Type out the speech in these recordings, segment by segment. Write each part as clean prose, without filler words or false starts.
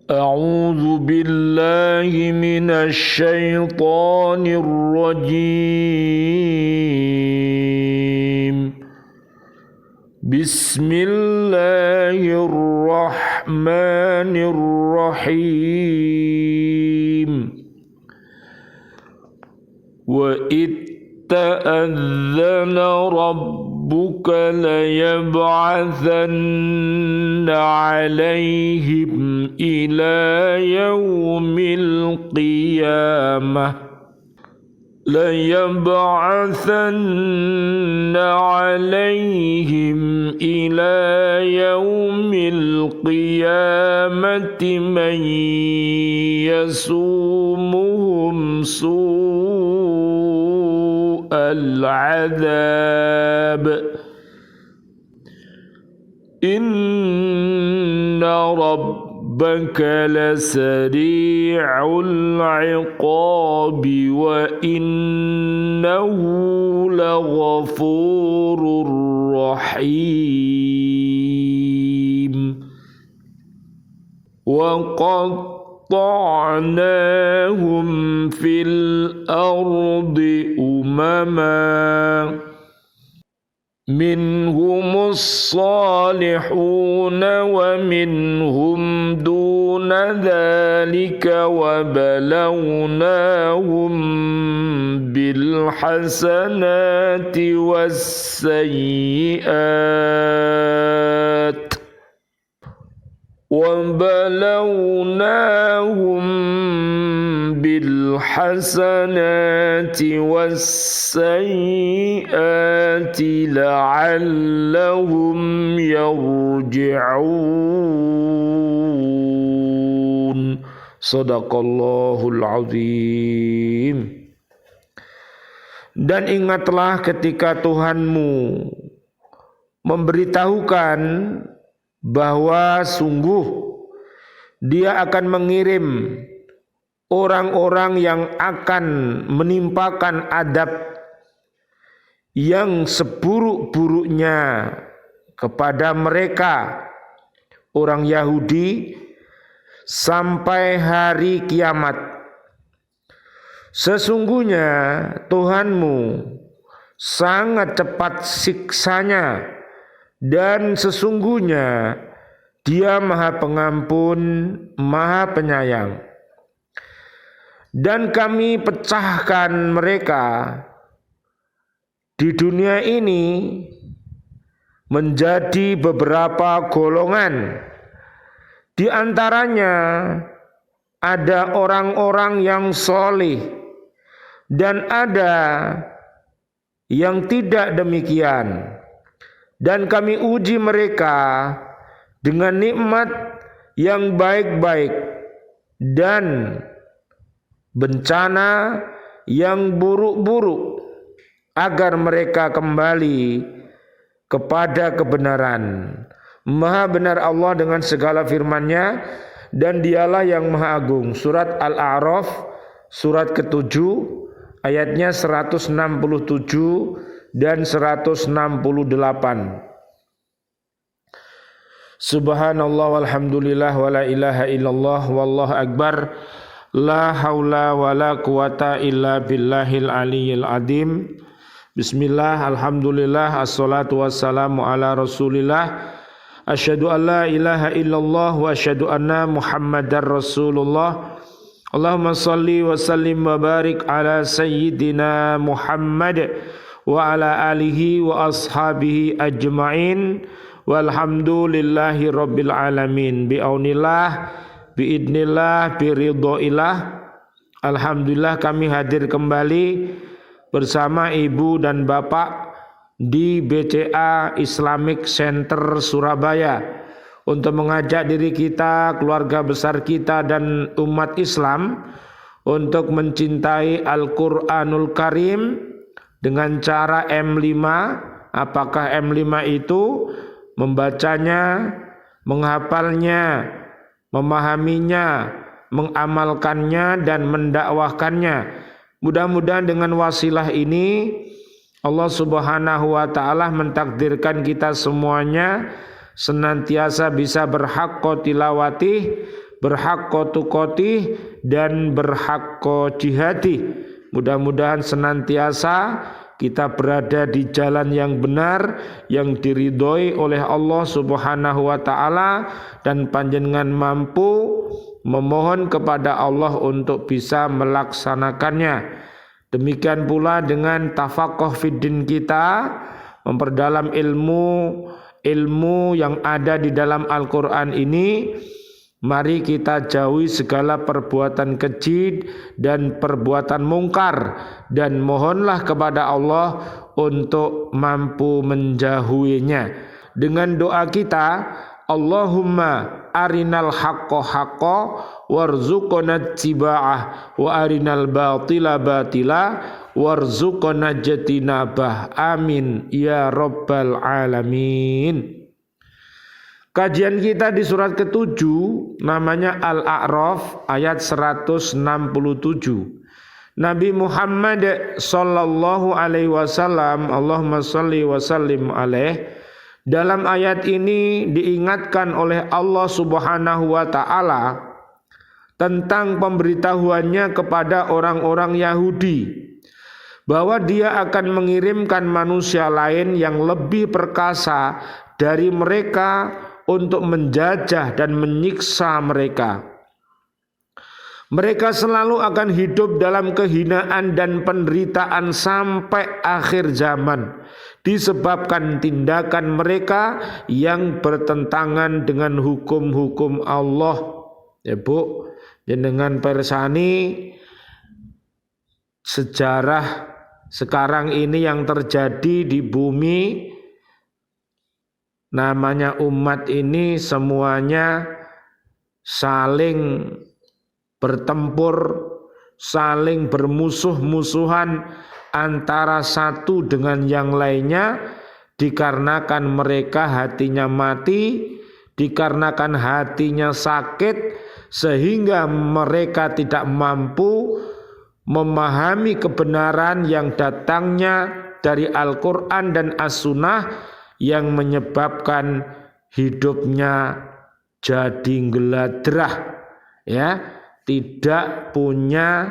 أعوذ بالله من الشيطان الرجيم بسم الله الرحمن الرحيم وإذ تأذن ربك ليبعثن عليهم إلى يوم القيامة من يسومهم سوء العذاب إن ربك لسريع العقاب وإنه لغفور رحيم وقطعناهم في الأرض أمما منهم الصالحون ومنهم دون ذلك وبلوناهم بالحسنات والسيئات لعلهم يرجعون Sadaqallahul azim. Dan ingatlah ketika Tuhanmu memberitahukan bahwa sungguh Dia akan mengirim orang-orang yang akan menimpakan adab yang seburuk-buruknya kepada mereka orang Yahudi sampai hari kiamat. Sesungguhnya Tuhanmu sangat cepat siksanya dan sesungguhnya Dia Maha Pengampun, Maha Penyayang. Dan kami pecahkan mereka di dunia ini menjadi beberapa golongan. Di antaranya ada orang-orang yang soleh dan ada yang tidak demikian. Dan kami uji mereka dengan nikmat yang baik-baik dan bencana yang buruk-buruk agar mereka kembali kepada kebenaran. Maha benar Allah dengan segala firman-Nya dan Dialah yang Maha Agung. Surat Al-A'raf surat ke-7 ayatnya 167 dan 168. Subhanallah walhamdulillah wala ilaha illallah wallahu akbar. La haula wala quwata illa billahil aliyyil azim. Bismillah, alhamdulillah, assalatu wassalamu ala rasulillah. Asyhadu an la ilaha illallah wa asyhadu anna Muhammadar Rasulullah. Allahumma salli wa sallim wa barik ala sayyidina Muhammad wa ala alihi wa ashabihi ajma'in. Walhamdulillahi rabbil alamin. Bi'aunillah, biidnillah, biridhoillah. Alhamdulillah kami hadir kembali bersama ibu dan bapak di BCA Islamic Center Surabaya untuk mengajak diri kita, keluarga besar kita dan umat Islam untuk mencintai Al-Quranul Karim dengan cara M5. Apakah M5 itu? Membacanya, menghafalnya, memahaminya, mengamalkannya dan mendakwahkannya. Mudah-mudahan dengan wasilah ini Allah Subhanahu wa taala mentakdirkan kita semuanya senantiasa bisa berhaqqa tilawatih, berhaqqa tuqatih dan berhaqqa jihadih. Mudah-mudahan senantiasa kita berada di jalan yang benar, yang diridhoi oleh Allah Subhanahu wa taala, dan panjenengan mampu memohon kepada Allah untuk bisa melaksanakannya. Demikian pula dengan tafaqquh fiddin kita, memperdalam ilmu yang ada di dalam Al-Qur'an ini. Mari kita jauhi segala perbuatan keji dan perbuatan mungkar, dan mohonlah kepada Allah untuk mampu menjauhinya. Dengan doa kita, Allahumma arinal haqqo haqqo warzuqna ittiba'ah wa arinal batila batila warzuqna jatinabah. Amin ya rabbal alamin. Kajian kita di surat ke-7 namanya Al-A'raf ayat 167. Nabi Muhammad sallallahu alaihi wasallam, Allahumma shalli wa sallim alaih, dalam ayat ini diingatkan oleh Allah Subhanahu wa taala tentang pemberitahuannya kepada orang-orang Yahudi bahwa dia akan mengirimkan manusia lain yang lebih perkasa dari mereka untuk menjajah dan menyiksa mereka. Mereka selalu akan hidup dalam kehinaan dan penderitaan sampai akhir zaman, disebabkan tindakan mereka yang bertentangan dengan hukum-hukum Allah. Ya Bu, dengan persani sejarah sekarang ini yang terjadi di bumi, namanya umat ini semuanya saling bertempur, saling bermusuh-musuhan antara satu dengan yang lainnya, dikarenakan mereka hatinya mati, dikarenakan hatinya sakit, sehingga mereka tidak mampu memahami kebenaran yang datangnya dari Al-Quran dan As-Sunnah, yang menyebabkan hidupnya jadi geladrah, ya, tidak punya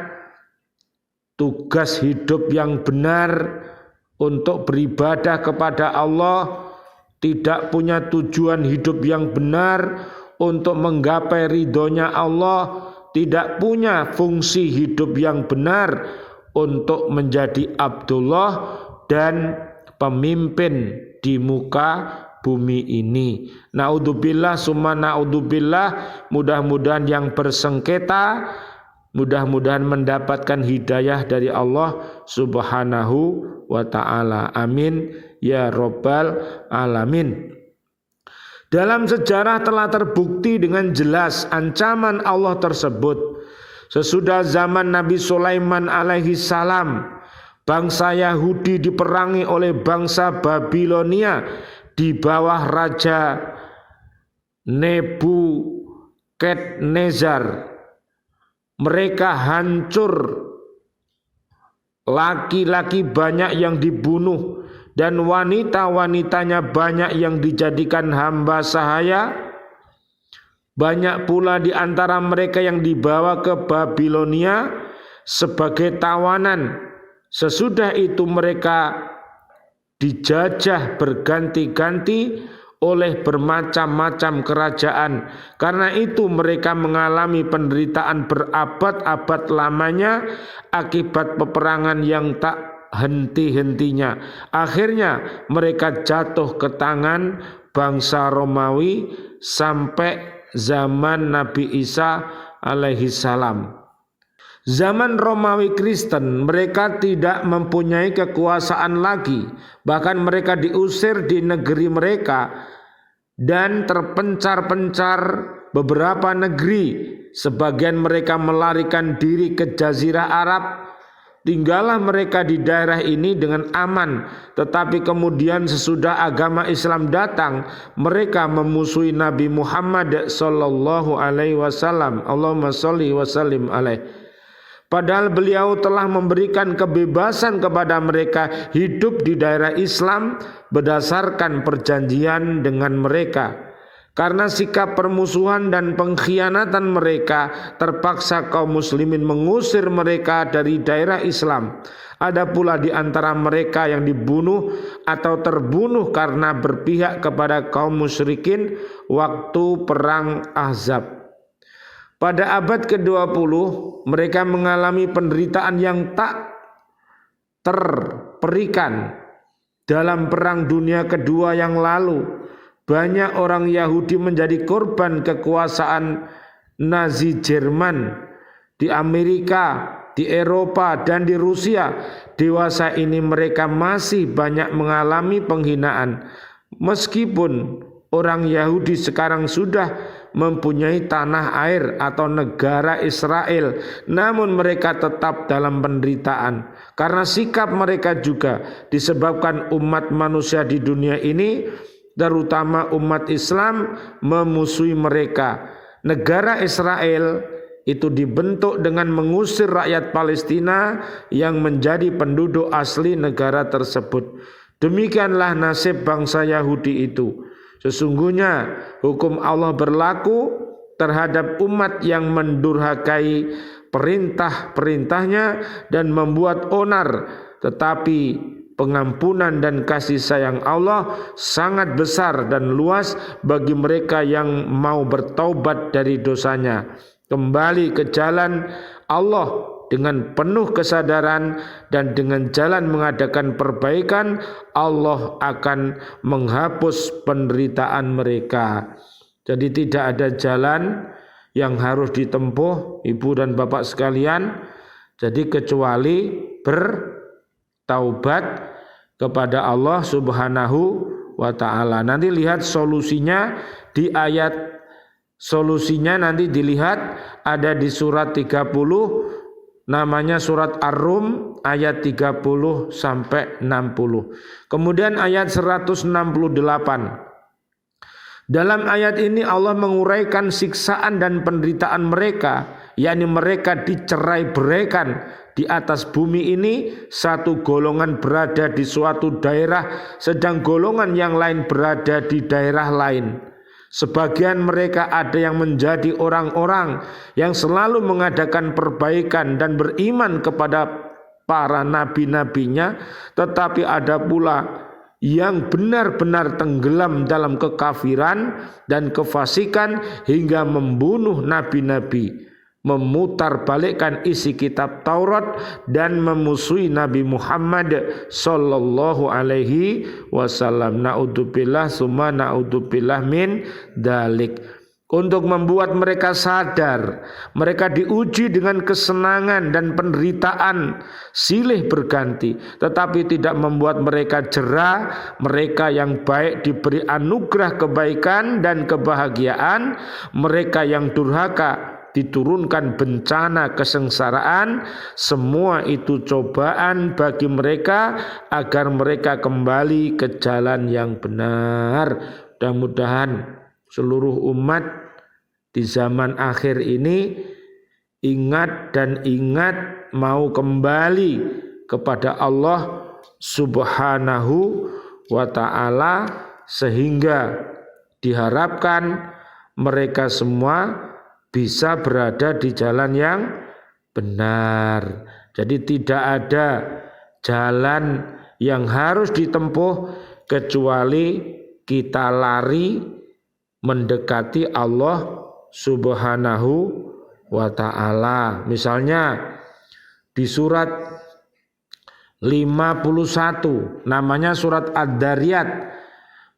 tugas hidup yang benar untuk beribadah kepada Allah, tidak punya tujuan hidup yang benar untuk menggapai ridhonya Allah, tidak punya fungsi hidup yang benar untuk menjadi Abdullah dan pemimpin di muka bumi ini. Naudzubillah summa naudzubillah. Mudah-mudahan yang bersengketa, mudah-mudahan mendapatkan hidayah dari Allah Subhanahu wa ta'ala. Amin ya rabbal alamin. Dalam sejarah telah terbukti dengan jelas ancaman Allah tersebut. Sesudah zaman Nabi Sulaiman alaihi salam, bangsa Yahudi diperangi oleh bangsa Babilonia di bawah Raja Nebukadnezar. Mereka hancur, laki-laki banyak yang dibunuh dan wanita-wanitanya banyak yang dijadikan hamba sahaya. Banyak pula di antara mereka yang dibawa ke Babilonia sebagai tawanan. Sesudah itu mereka dijajah berganti-ganti oleh bermacam-macam kerajaan. Karena itu mereka mengalami penderitaan berabad-abad lamanya akibat peperangan yang tak henti-hentinya. Akhirnya mereka jatuh ke tangan bangsa Romawi sampai zaman Nabi Isa alaihi salam. Zaman Romawi Kristen, mereka tidak mempunyai kekuasaan lagi. Bahkan mereka diusir di negeri mereka dan terpencar-pencar beberapa negeri. Sebagian mereka melarikan diri ke Jazirah Arab. Tinggallah mereka di daerah ini dengan aman. Tetapi kemudian sesudah agama Islam datang, mereka memusuhi Nabi Muhammad sallallahu alaihi wasallam. Allahumma sholli wa sallim alaihi. Padahal beliau telah memberikan kebebasan kepada mereka hidup di daerah Islam berdasarkan perjanjian dengan mereka. Karena sikap permusuhan dan pengkhianatan mereka, terpaksa kaum muslimin mengusir mereka dari daerah Islam. Ada pula di antara mereka yang dibunuh atau terbunuh karena berpihak kepada kaum musyrikin waktu perang Ahzab. Pada abad ke-20 mereka mengalami penderitaan yang tak terperikan. Dalam perang dunia kedua yang lalu, banyak orang Yahudi menjadi korban kekuasaan Nazi Jerman di Amerika, di Eropa, dan di Rusia. Dewasa ini mereka masih banyak mengalami penghinaan. Meskipun orang Yahudi sekarang sudah mempunyai tanah air atau negara Israel, namun mereka tetap dalam penderitaan. Karena sikap mereka juga disebabkan umat manusia di dunia ini, terutama umat Islam, memusuhi mereka. Negara Israel itu dibentuk dengan mengusir rakyat Palestina yang menjadi penduduk asli negara tersebut. Demikianlah nasib bangsa Yahudi itu. Sesungguhnya hukum Allah berlaku terhadap umat yang mendurhakai perintah-perintahnya dan membuat onar, tetapi pengampunan dan kasih sayang Allah sangat besar dan luas bagi mereka yang mau bertaubat dari dosanya, kembali ke jalan Allah dengan penuh kesadaran dan dengan jalan mengadakan perbaikan. Allah akan menghapus penderitaan mereka. Jadi tidak ada jalan yang harus ditempuh ibu dan bapak sekalian, jadi kecuali bertaubat kepada Allah Subhanahu wa ta'ala. Nanti lihat solusinya di ayat, solusinya nanti dilihat ada di surat 30, namanya surat Ar-Rum ayat 30 sampai 60. Kemudian ayat 168. Dalam ayat ini Allah menguraikan siksaan dan penderitaan mereka, yakni mereka dicerai-beraikan di atas bumi ini. Satu golongan berada di suatu daerah, sedang golongan yang lain berada di daerah lain. Sebagian mereka ada yang menjadi orang-orang yang selalu mengadakan perbaikan dan beriman kepada para nabi-nabinya, tetapi ada pula yang benar-benar tenggelam dalam kekafiran dan kefasikan hingga membunuh nabi-nabi, memutarbalikkan isi kitab Taurat dan memusuhi Nabi Muhammad sallallahu alaihi wasallam. Naudzubillah summa naudzubillah min dalik. Untuk membuat mereka sadar, mereka diuji dengan kesenangan dan penderitaan silih berganti, tetapi tidak membuat mereka jera. Mereka yang baik diberi anugerah kebaikan dan kebahagiaan, mereka yang durhaka diturunkan bencana kesengsaraan. Semua itu cobaan bagi mereka agar mereka kembali ke jalan yang benar. Mudah-mudahan seluruh umat di zaman akhir ini ingat dan ingat mau kembali kepada Allah Subhanahu wa ta'ala, sehingga diharapkan mereka semua bisa berada di jalan yang benar. Jadi tidak ada jalan yang harus ditempuh kecuali kita lari mendekati Allah Subhanahu wa ta'ala. Misalnya di surat 51, namanya surat Ad-Dariyat,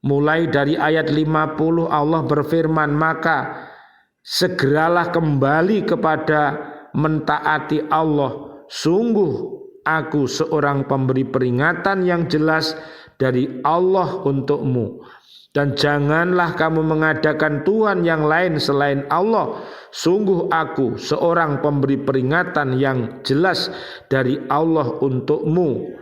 mulai dari ayat 50 Allah berfirman, maka segeralah kembali kepada mentaati Allah. Sungguh aku seorang pemberi peringatan yang jelas dari Allah untukmu. Dan janganlah kamu mengadakan Tuhan yang lain selain Allah. Sungguh aku seorang pemberi peringatan yang jelas dari Allah untukmu.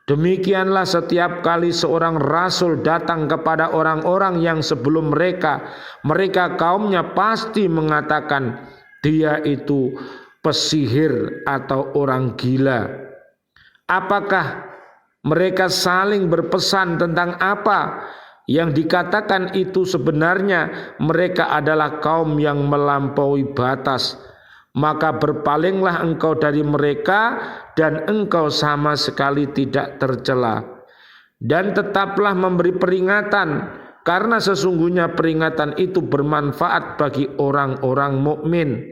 Demikianlah setiap kali seorang rasul datang kepada orang-orang yang sebelum mereka kaumnya pasti mengatakan dia itu pesihir atau orang gila. Apakah mereka saling berpesan tentang apa? Yang dikatakan itu sebenarnya mereka adalah kaum yang melampaui batas. Maka berpalinglah engkau dari mereka dan engkau sama sekali tidak tercela. Dan tetaplah memberi peringatan, karena sesungguhnya peringatan itu bermanfaat bagi orang-orang mukmin.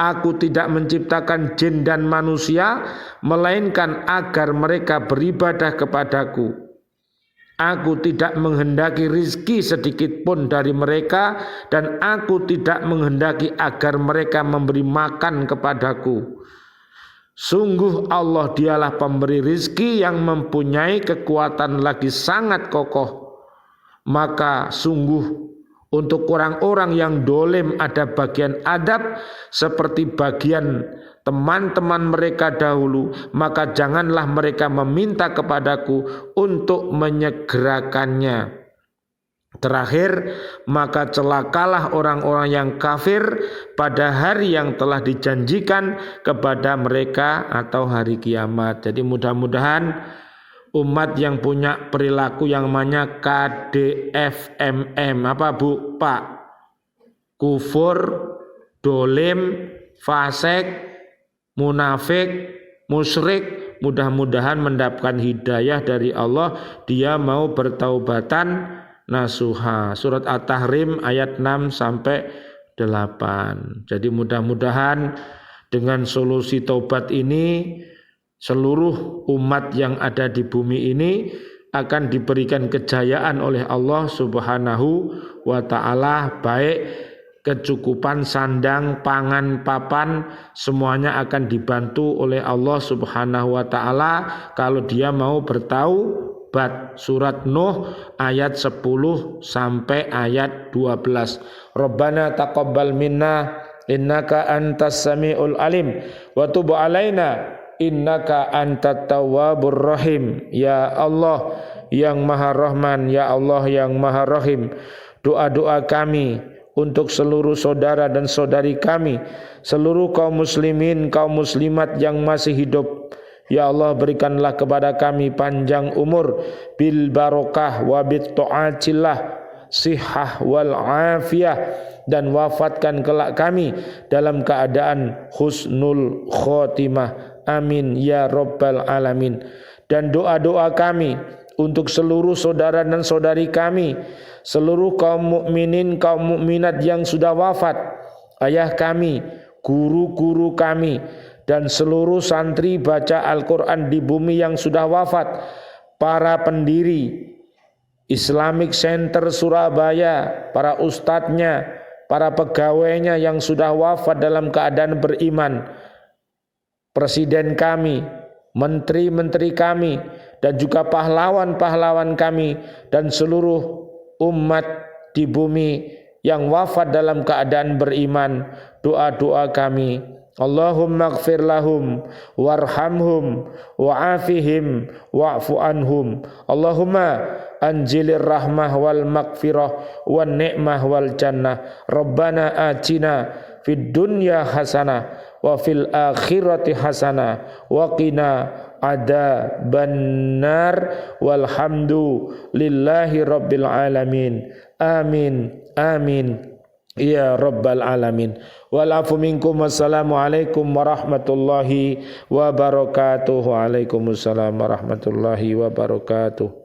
Aku tidak menciptakan jin dan manusia melainkan agar mereka beribadah kepadaku. Aku tidak menghendaki rizki sedikit pun dari mereka, dan aku tidak menghendaki agar mereka memberi makan kepadaku. Sungguh Allah dialah pemberi rizki yang mempunyai kekuatan lagi sangat kokoh. Maka sungguh untuk orang-orang yang dolim ada bagian adab seperti bagian teman-teman mereka dahulu, maka janganlah mereka meminta kepadaku untuk menyegerakannya. Terakhir, maka celakalah orang-orang yang kafir pada hari yang telah dijanjikan kepada mereka atau hari kiamat. Jadi mudah-mudahan umat yang punya perilaku yang namanya KDFMM, apa Bu? Pak? Kufur, dolim, fasik, munafik, musyrik, mudah-mudahan mendapatkan hidayah dari Allah, dia mau bertaubatan nasuha. Surat At-Tahrim ayat 6 sampai 8. Jadi mudah-mudahan dengan solusi taubat ini seluruh umat yang ada di bumi ini akan diberikan kejayaan oleh Allah Subhanahu wa ta'ala, baik kecukupan sandang, pangan, papan, semuanya akan dibantu oleh Allah Subhanahu wa ta'ala kalau dia mau bertaubat. Surat Nuh ayat 10 sampai ayat 12. Rabbana taqabbal minna innaka antas samiul alim wa tub alaina innaka antat tawwabur rahim. Ya Allah yang maha rahman, ya Allah yang maha rahim, doa-doa kami untuk seluruh saudara dan saudari kami, seluruh kaum muslimin, kaum muslimat yang masih hidup, ya Allah berikanlah kepada kami panjang umur bil barokah wa bit ta'atillah, sihah wal afiyah, dan wafatkan kelak kami dalam keadaan husnul khotimah. Amin ya rabbal alamin. Dan doa-doa kami untuk seluruh saudara dan saudari kami, seluruh kaum mukminin, kaum mukminat yang sudah wafat, ayah kami, guru-guru kami, dan seluruh santri baca Al-Quran di bumi yang sudah wafat, para pendiri Islamic Center Surabaya, para ustadznya, para pegawainya yang sudah wafat dalam keadaan beriman, presiden kami, menteri-menteri kami, dan juga pahlawan-pahlawan kami, dan seluruh umat di bumi yang wafat dalam keadaan beriman. Doa-doa kami, Allahumma gfir lahum warhamhum wa'afihim wa'fu anhum. Allahumma anjilir rahmah wal maghfirah wan ni'mah wal jannah. Rabbana atina fid dunya hasanah wa fil akhirati hasanah wa qina adzabannar walhamdu lillahi rabbil alamin. Amin amin ya rabbal alamin. Wal afu minkum. Wassalamualaikum warahmatullahi wabarakatuh. Waalaikumsalam warahmatullahi wabarakatuh.